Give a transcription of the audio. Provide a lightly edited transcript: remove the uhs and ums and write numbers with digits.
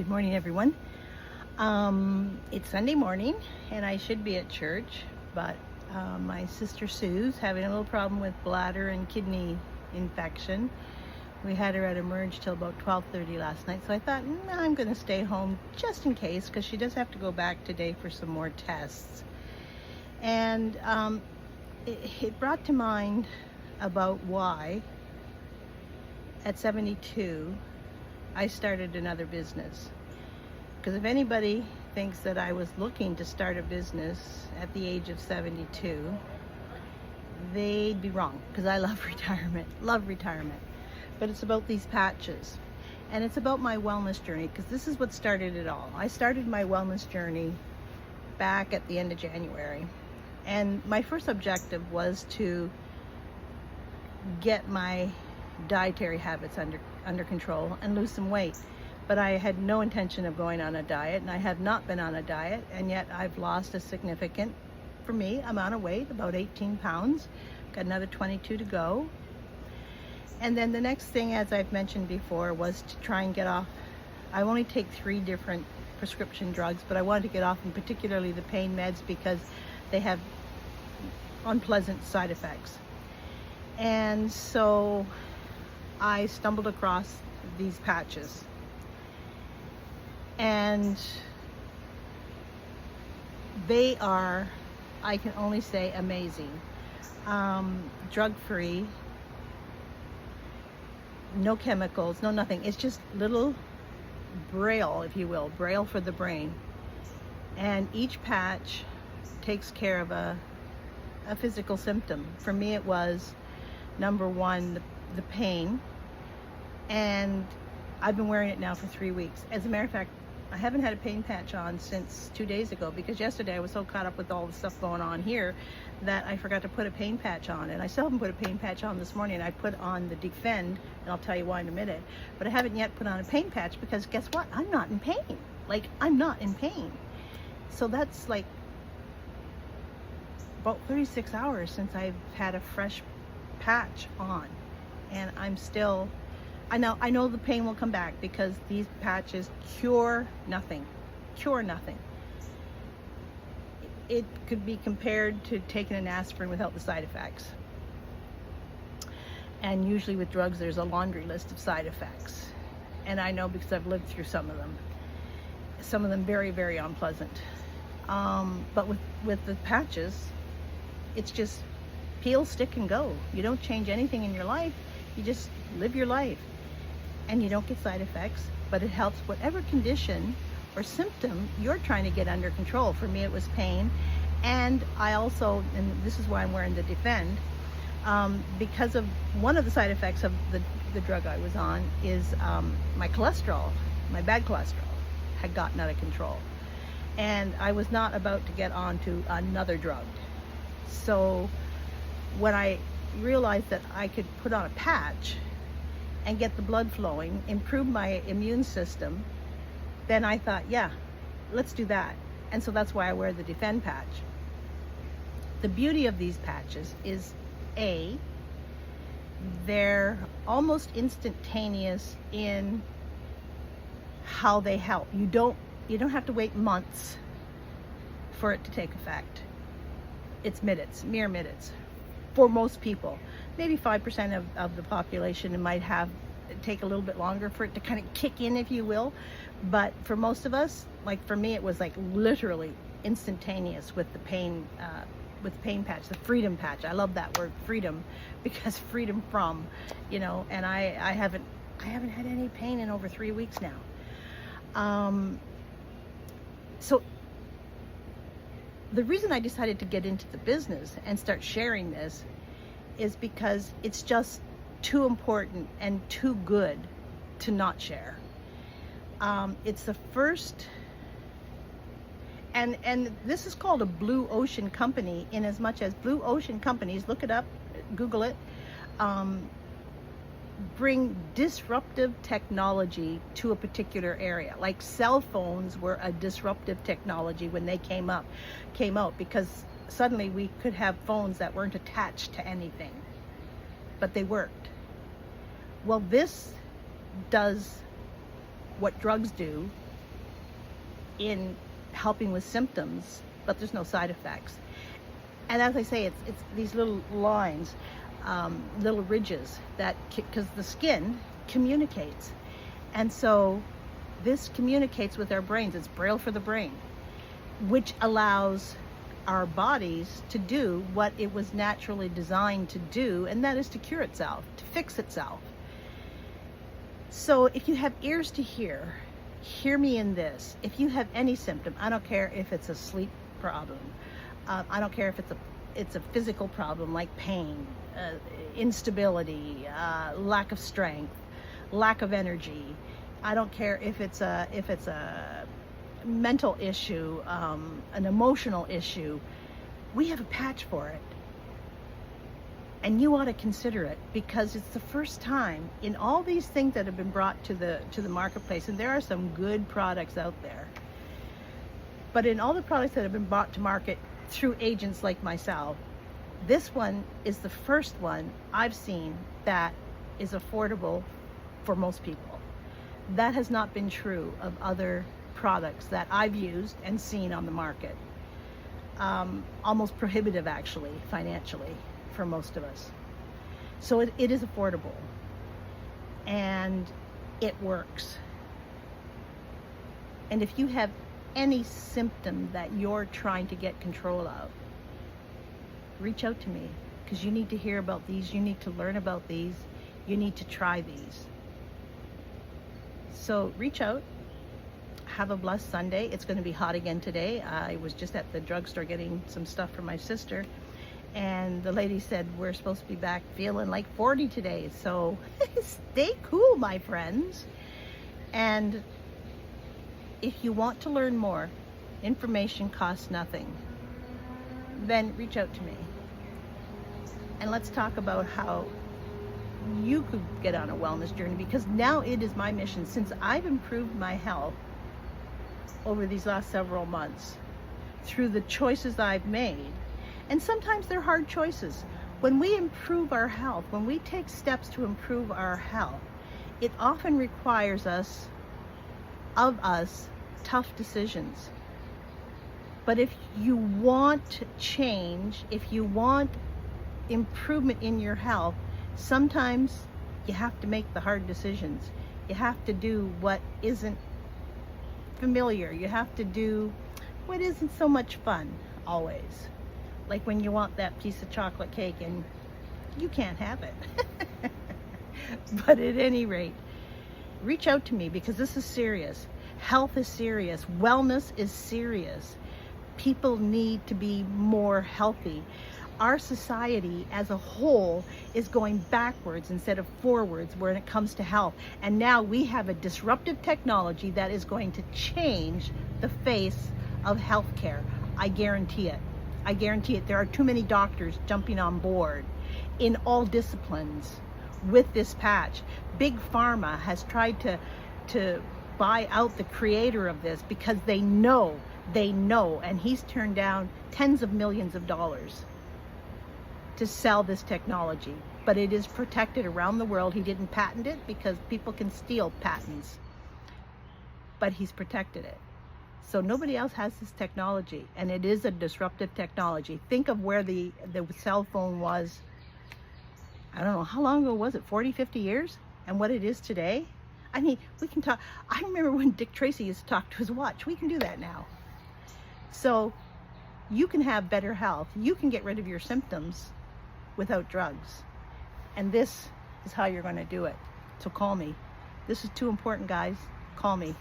Good morning, everyone. It's Sunday morning, and I should be at church, but my sister Sue's having a little problem with bladder and kidney infection. We had her at Emerge till about 12:30 last night, so I thought, I'm going to stay home just in case, because she does have to go back today for some more tests. And it brought to mind about why, at 72, I started another business. Because if anybody thinks that I was looking to start a business at the age of 72, they'd be wrong, because I love retirement. But it's about these patches, and it's about my wellness journey, because this is what started it all. I started my wellness journey back at the end of January, and my first objective was to get my dietary habits under control and lose some weight. But I had no intention of going on a diet, and I have not been on a diet, and yet I've lost a significant, for me, amount of weight, about 18 pounds. Got another 22 to go. And then the next thing, as I've mentioned before, was to try and get off. I only take 3 different prescription drugs, but I wanted to get off, and particularly the pain meds, because they have unpleasant side effects. And so I stumbled across these patches, and they are, I can only say, amazing. Drug-free, no chemicals, no nothing. It's just little braille, if you will, braille for the brain. And each patch takes care of a physical symptom. For me, it was, number one, the pain. And I've been wearing it now for 3 weeks. As a matter of fact, I haven't had a pain patch on since 2 days ago, because yesterday I was so caught up with all the stuff going on here that I forgot to put a pain patch on. And I still haven't put a pain patch on this morning. I put on the Defend, and I'll tell you why in a minute. But I haven't yet put on a pain patch, because guess what? I'm not in pain. Like, I'm not in pain. So that's like about 36 hours since I've had a fresh patch on. And I'm still, I know the pain will come back, because these patches cure nothing. It could be compared to taking an aspirin without the side effects. And usually with drugs, there's a laundry list of side effects. And I know, because I've lived through some of them. Some of them very, very unpleasant. But with the patches, it's just peel, stick, and go. You don't change anything in your life. You just live your life. And you don't get side effects, but it helps whatever condition or symptom you're trying to get under control. For me, it was pain. And I also, and this is why I'm wearing the Defend, because of one of the side effects of the drug I was on is my cholesterol, my bad cholesterol, had gotten out of control. And I was not about to get onto another drug. So when I realized that I could put on a patch and get the blood flowing, improve my immune system, then I thought, yeah, let's do that. And so that's why I wear the Defend patch. The beauty of these patches is, A, they're almost instantaneous in how they help. You don't have to wait months for it to take effect. It's minutes, mere minutes, for most people. Maybe 5% of the population, it might take a little bit longer for it to kind of kick in, if you will. But for most of us, like for me, it was like literally instantaneous with the pain patch, the Freedom patch. I love that word, freedom, because freedom from, and I haven't had any pain in over 3 weeks now. So the reason I decided to get into the business and start sharing this is because it's just too important and too good to not share. It's the first, and this is called a blue ocean company, in as much as blue ocean companies, look it up, Google it, bring disruptive technology to a particular area. Like cell phones were a disruptive technology when they came out, because suddenly we could have phones that weren't attached to anything, but they worked. Well, this does what drugs do in helping with symptoms, but there's no side effects. And as I say, it's these little lines, little ridges that, because the skin communicates. And so this communicates with our brains. It's Braille for the brain, which allows our bodies to do what it was naturally designed to do, and that is to cure itself, to fix itself. So if you have ears to hear me in this. If you have any symptom, I don't care if it's a sleep problem, I don't care if it's a physical problem like pain, instability, lack of strength, lack of energy. I don't care if it's a mental issue, an emotional issue. We have a patch for it. And you ought to consider it, because it's the first time in all these things that have been brought to the marketplace, and there are some good products out there, but in all the products that have been brought to market through agents like myself, this one is the first one I've seen that is affordable for most people. That has not been true of other products that I've used and seen on the market. Almost prohibitive, actually, financially, for most of us. So it is affordable, and it works. And if you have any symptom that you're trying to get control of, reach out to me, because you need to hear about these, you need to learn about these, you need to try these. So reach out. Have a blessed Sunday. It's going to be hot again today. I was just at the drugstore getting some stuff for my sister, and the lady said we're supposed to be back feeling like 40 today. So stay cool, my friends. And if you want to learn more, information costs nothing, then reach out to me. And let's talk about how you could get on a wellness journey, because now it is my mission. Since I've improved my health over these last several months through the choices I've made, and sometimes they're hard choices. When we improve our health, when we take steps to improve our health, it often requires us tough decisions. But if you want change, if you want improvement in your health, sometimes you have to make the hard decisions. You have to do what isn't familiar. You have to do what isn't so much fun always. Like when you want that piece of chocolate cake and you can't have it. But at any rate, reach out to me, because this is serious. Health is serious. Wellness is serious. People need to be more healthy. Our society as a whole is going backwards instead of forwards when it comes to health. And now we have a disruptive technology that is going to change the face of healthcare. I guarantee it. I guarantee it. There are too many doctors jumping on board in all disciplines with this patch. Big Pharma has tried to buy out the creator of this because they know, and he's turned down tens of millions of dollars to sell this technology. But it is protected around the world. He didn't patent it because people can steal patents, but he's protected it. So nobody else has this technology, and it is a disruptive technology. Think of where the cell phone was, I don't know, how long ago was it, 40, 50 years? And what it is today? I mean, we can talk. I remember when Dick Tracy used to talk to his watch. We can do that now. So you can have better health. You can get rid of your symptoms without drugs. And this is how you're going to do it. So call me. This is too important, guys. Call me.